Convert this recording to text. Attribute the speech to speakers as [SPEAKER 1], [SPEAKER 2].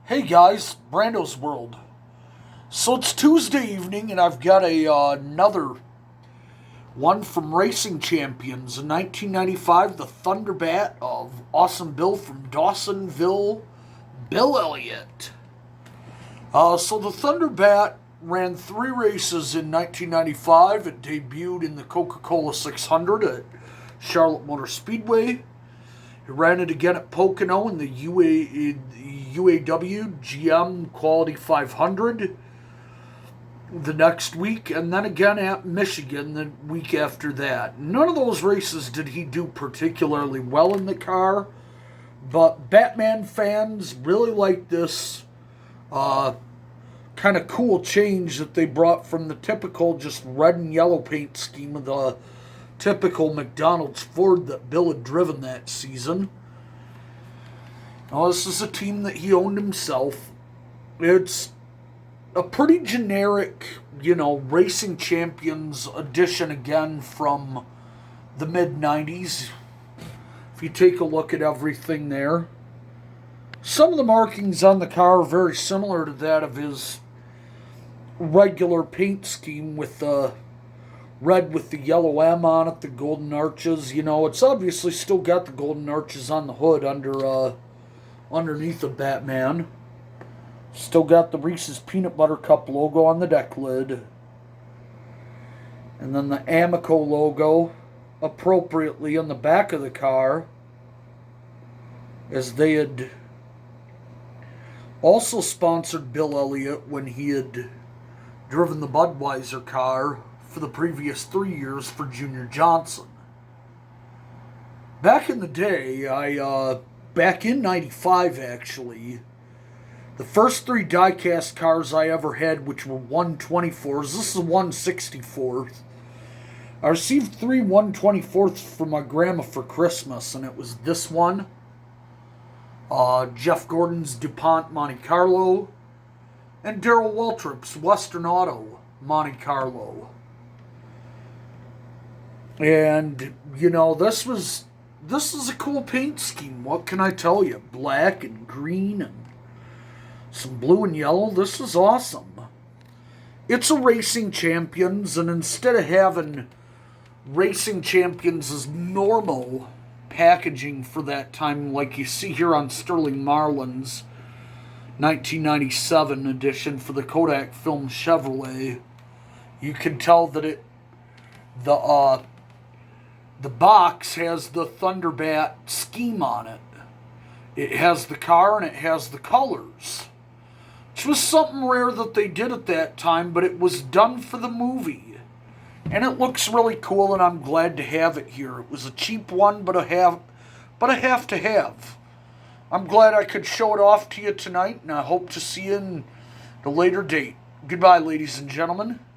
[SPEAKER 1] Hey guys, Brando's World. So it's Tuesday evening, and I've got another one from Racing Champions in 1995, the Thunderbat of Awesome Bill from Dawsonville, Bill Elliott. So the Thunderbat ran three races in 1995. It debuted in the Coca-Cola 600 at Charlotte Motor Speedway. He ran it again at Pocono in the UAW GM Quality 500 the next week, and then again at Michigan the week after that. None of those races did he do particularly well in the car, but Batman fans really like this kind of cool change that they brought from the typical just red and yellow paint scheme of the typical McDonald's Ford that Bill had driven that season. Now, this is a team that he owned himself. It's a pretty generic, Racing Champions edition again from the mid-90s. If you take a look at everything there. Some of the markings on the car are very similar to that of his regular paint scheme with the red with the yellow M on it, the golden arches. It's obviously still got the golden arches on the hood underneath the Batman. Still got the Reese's Peanut Butter Cup logo on the deck lid. And then the Amico logo appropriately on the back of the car, as they had also sponsored Bill Elliott when he had driven the Budweiser car for the previous 3 years for Junior Johnson. Back in the day, back in 95 actually, the first three diecast cars I ever had, which were 124s, this is a 164th. I received three 124ths from my grandma for Christmas, and it was this one, Jeff Gordon's DuPont Monte Carlo, and Darrell Waltrip's Western Auto Monte Carlo. And, this is a cool paint scheme. What can I tell you? Black and green and some blue and yellow. This is awesome. It's a Racing Champions, and instead of having Racing Champions as normal packaging for that time, like you see here on Sterling Marlin's 1997 edition for the Kodak film Chevrolet, you can tell that the box has the Thunderbat scheme on it. It has the car and it has the colors, which was something rare that they did at that time, but it was done for the movie. And it looks really cool, and I'm glad to have it here. It was a cheap one, but a have to have. I'm glad I could show it off to you tonight, and I hope to see you in a later date. Goodbye, ladies and gentlemen.